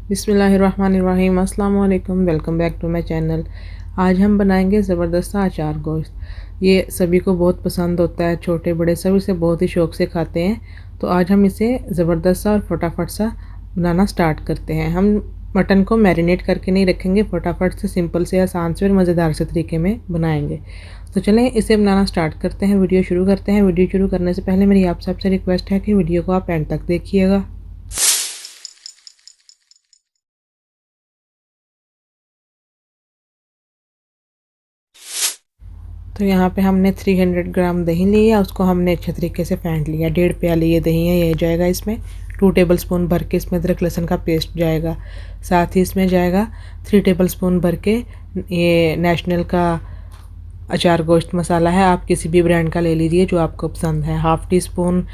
बिस्मिल्लाहिर्रहमानिर्रहीम। अस्सलाम वालेकुम। Welcome back to my channel. आज हम बनाएंगे ज़बरदस्त अचार गोश्त। ये सभी को बहुत पसंद होता है, छोटे बड़े सभी इसे बहुत ही शौक़ से खाते हैं। तो आज हम इसे ज़बरदस्त सा और फटाफट सा बनाना स्टार्ट करते हैं। हम मटन को मैरिनेट करके नहीं रखेंगे, फटाफट से सिंपल से आसान से और मज़ेदार से तरीके में बनाएंगे। तो चलें इसे बनाना स्टार्ट करते हैं, वीडियो शुरू करते हैं। वीडियो शुरू करने से पहले मेरी आप सबसे रिक्वेस्ट है कि वीडियो को आप एंड तक देखिएगा। तो यहाँ पे हमने 300 ग्राम दही ली है, उसको हमने अच्छे तरीके से फेंट लिया। 1.5 प्याली ये दही है, ये जाएगा इसमें। 2 टेबलस्पून भर के इसमें अदरक लहसुन का पेस्ट जाएगा। साथ ही इसमें जाएगा 3 टेबलस्पून भर के ये नेशनल का अचार गोश्त मसाला है, आप किसी भी ब्रांड का ले लीजिए जो आपको पसंद है। हाफ़ टी स्पून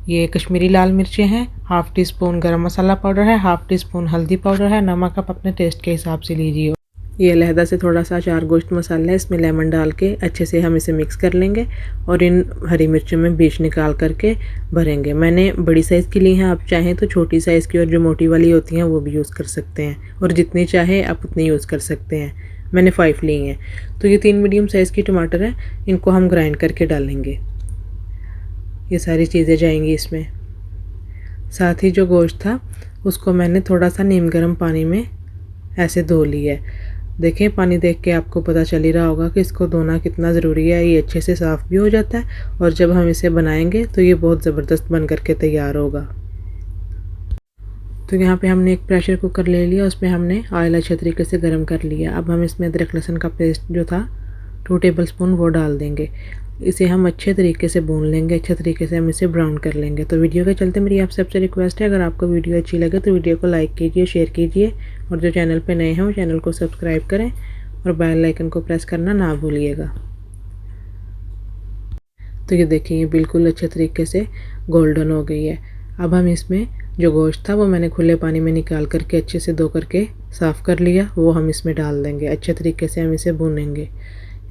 ये कश्मीरी लाल मिर्चें हैं, हाफ़ टी स्पून गरम मसाला पाउडर है, हाफ़ टी स्पून हल्दी पाउडर है। नमक आप अपने टेस्ट के हिसाब से लीजिए। ये अलहदा से थोड़ा सा अचार गोश्त मसाला है, इसमें लेमन डाल के अच्छे से हम इसे मिक्स कर लेंगे और इन हरी मिर्चों में बीज निकाल करके भरेंगे। मैंने बड़ी साइज़ की ली हैं, आप चाहें तो छोटी साइज़ की और जो मोटी वाली होती हैं वो भी यूज़ कर सकते हैं, और जितनी चाहे आप उतनी यूज़ कर सकते हैं। मैंने 5 ली हैं। तो ये 3 मीडियम साइज़ की टमाटर हैं, इनको हम ग्राइंड करके डालेंगे। ये सारी चीज़ें जाएंगी इसमें। साथ ही जो गोश्त था उसको मैंने थोड़ा सा नीम गर्म पानी में ऐसे धो लिया है। देखें, पानी देख के आपको पता चल ही रहा होगा कि इसको धोना कितना ज़रूरी है। ये अच्छे से साफ़ भी हो जाता है और जब हम इसे बनाएंगे तो ये बहुत ज़बरदस्त बन करके तैयार होगा। तो यहाँ पे हमने एक प्रेशर कुकर ले लिया, उसमें हमने ऑयल अच्छे तरीके से गर्म कर लिया। अब हम इसमें अदरक लहसुन का पेस्ट जो था 2 टेबलस्पून वो डाल देंगे। इसे हम अच्छे तरीके से भून लेंगे, अच्छे तरीके से हम इसे ब्राउन कर लेंगे। तो वीडियो के चलते मेरी आप सबसे रिक्वेस्ट है, अगर आपको वीडियो अच्छी लगे तो वीडियो को लाइक कीजिए, शेयर कीजिए, और जो चैनल पे नए हैं वो चैनल को सब्सक्राइब करें और बेल आइकन को प्रेस करना ना भूलिएगा। तो ये देखिए, ये बिल्कुल अच्छे तरीके से गोल्डन हो गई है। अब हम इसमें जो गोश्त था वो मैंने खुले पानी में निकाल करके अच्छे से धो करके साफ़ कर लिया, वो हम इसमें डाल देंगे। अच्छे तरीके से हम इसे भूनेंगे।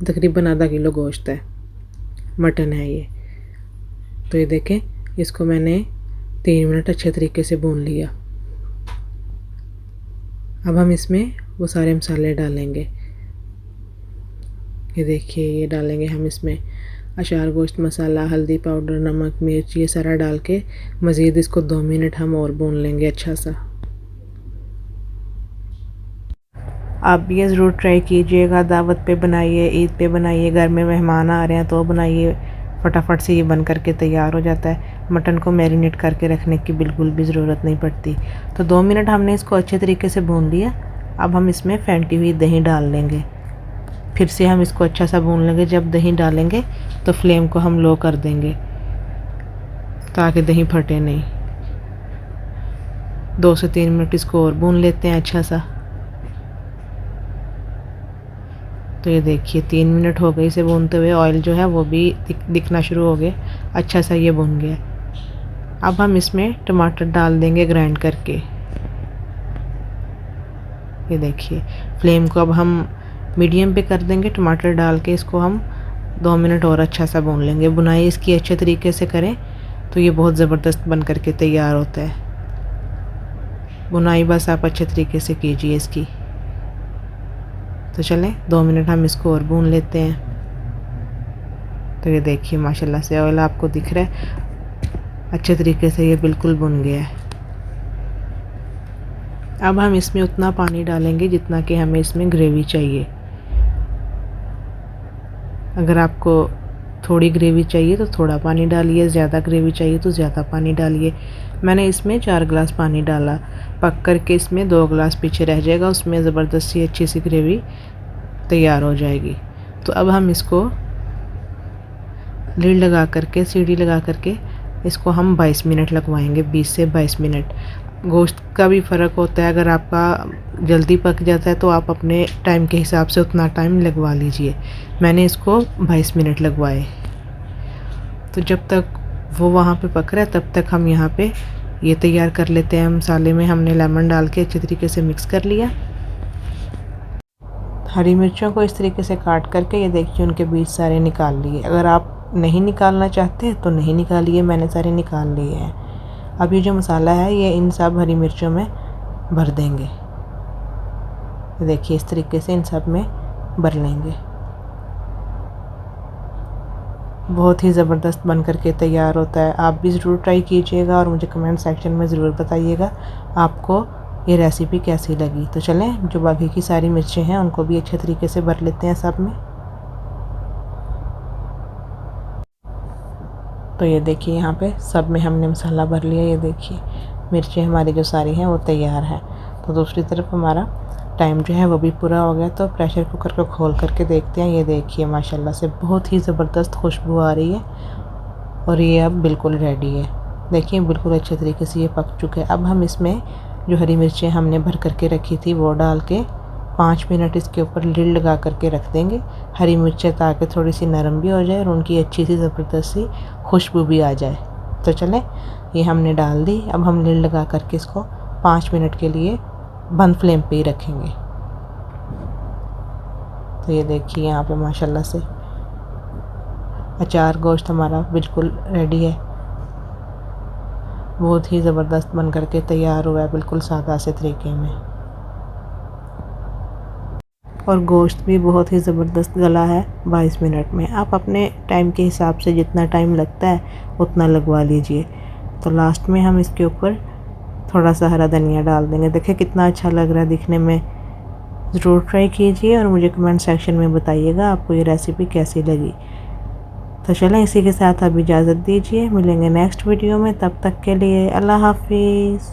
तकरीबन आधा किलो गोश्त है, मटन है ये। तो ये देखें, इसको मैंने 3 मिनट अच्छे तरीके से भून लिया। अब हम इसमें वो सारे मसाले डालेंगे। ये देखिए, ये डालेंगे हम इसमें अचार गोश्त मसाला, हल्दी पाउडर, नमक, मिर्च, ये सारा डाल के मज़ीद इसको 2 मिनट हम और भून लेंगे अच्छा सा। आप भी ये ज़रूर ट्राई कीजिएगा, दावत पे बनाइए, ईद पे बनाइए, घर में मेहमान आ रहे हैं तो बनाइए। फटाफट से ये बन करके तैयार हो जाता है। मटन को मैरिनेट करके रखने की बिल्कुल भी ज़रूरत नहीं पड़ती। तो 2 मिनट हमने इसको अच्छे तरीके से भून लिया। अब हम इसमें फेंटी हुई दही डाल देंगे। फिर से हम इसको अच्छा सा भून लेंगे। जब दही डालेंगे तो फ्लेम को हम लो कर देंगे ताकि दही फटे नहीं। 2 से 3 मिनट इसको और भून लेते हैं अच्छा सा। तो ये देखिए, 3 मिनट हो गए इसे भूनते हुए। ऑयल जो है वो भी दिखना शुरू हो गया, अच्छा सा ये भुन गया। अब हम इसमें टमाटर डाल देंगे ग्राइंड करके। ये देखिए, फ्लेम को अब हम मीडियम पे कर देंगे। टमाटर डाल के इसको हम 2 मिनट और अच्छा सा भून लेंगे। बुनाई इसकी अच्छे तरीके से करें तो ये बहुत ज़बरदस्त बन करके तैयार होता है। बुनाई बस आप अच्छे तरीके से कीजिए इसकी। तो चलें, 2 मिनट हम इसको और भून लेते हैं। तो ये देखिए, माशाल्लाह से ऑयल आपको दिख रहा है, अच्छे तरीके से ये बिल्कुल भुन गया है। अब हम इसमें उतना पानी डालेंगे जितना कि हमें इसमें ग्रेवी चाहिए। अगर आपको थोड़ी ग्रेवी चाहिए तो थोड़ा पानी डालिए, ज़्यादा ग्रेवी चाहिए तो ज़्यादा पानी डालिए। मैंने इसमें 4 गिलास पानी डाला। पक कर के इसमें 2 गिलास पीछे रह जाएगा, उसमें ज़बरदस्त सी अच्छी सी ग्रेवी तैयार हो जाएगी। तो अब हम इसको लीड लगा करके, सीढ़ी लगा करके इसको हम 22 मिनट लगवाएंगे, 20 से 22 मिनट। गोश्त का भी फ़र्क होता है, अगर आपका जल्दी पक जाता है तो आप अपने टाइम के हिसाब से उतना टाइम लगवा लीजिए। मैंने इसको 22 मिनट लगवाए। तो जब तक वो वहाँ पे पक रहा है तब तक हम यहाँ पे ये तैयार कर लेते हैं। मसाले में हमने लेमन डाल के अच्छे तरीके से मिक्स कर लिया। हरी मिर्चों को इस तरीके से काट करके ये देखिए उनके बीज सारे निकाल लिए। अगर आप नहीं निकालना चाहते तो नहीं निकालिए, मैंने सारे निकाल लिए हैं। अब ये जो मसाला है ये इन सब हरी मिर्चों में भर देंगे। देखिए इस तरीके से इन सब में भर लेंगे। बहुत ही ज़बरदस्त बन करके तैयार होता है। आप भी ज़रूर ट्राई कीजिएगा और मुझे कमेंट सेक्शन में ज़रूर बताइएगा आपको ये रेसिपी कैसी लगी। तो चलें जो बाकी की सारी मिर्चें हैं उनको भी अच्छे तरीके से भर लेते हैं सब में। तो ये देखिए यहाँ पे सब में हमने मसाला भर लिया। ये देखिए मिर्चें हमारी जो सारी हैं वो तैयार हैं। तो दूसरी तरफ हमारा टाइम जो है वो भी पूरा हो गया। तो प्रेशर कुकर को खोल करके देखते हैं। ये देखिए माशाल्लाह से बहुत ही ज़बरदस्त खुशबू आ रही है और ये अब बिल्कुल रेडी है। देखिए बिल्कुल अच्छे तरीके से ये पक चुके हैं। अब हम इसमें जो हरी मिर्चें हमने भर करके रखी थी वो डाल के 5 मिनट इसके ऊपर लिड लगा करके रख देंगे। हरी मिर्चें ताकि थोड़ी सी नरम भी हो जाए और उनकी अच्छी सी ज़बरदस्त सी खुशबू भी आ जाए। तो चलें ये हमने डाल दी। अब हम लिड लगा करके इसको 5 मिनट के लिए बंद फ्लेम पे ही रखेंगे। तो ये देखिए यहाँ पे माशाल्लाह से अचार गोश्त हमारा बिल्कुल रेडी है। बहुत ही ज़बरदस्त बन करके तैयार हुआ है बिल्कुल सादा से तरीके में और गोश्त भी बहुत ही ज़बरदस्त गला है 22 मिनट में। आप अपने टाइम के हिसाब से जितना टाइम लगता है उतना लगवा लीजिए। तो लास्ट में हम इसके ऊपर थोड़ा सा हरा धनिया डाल देंगे। देखिए कितना अच्छा लग रहा है दिखने में। ज़रूर ट्राई कीजिए और मुझे कमेंट सेक्शन में बताइएगा आपको ये रेसिपी कैसी लगी। तो चलें इसी के साथ अब इजाज़त दीजिए। मिलेंगे नेक्स्ट वीडियो में। तब तक के लिए अल्लाह हाफिज़।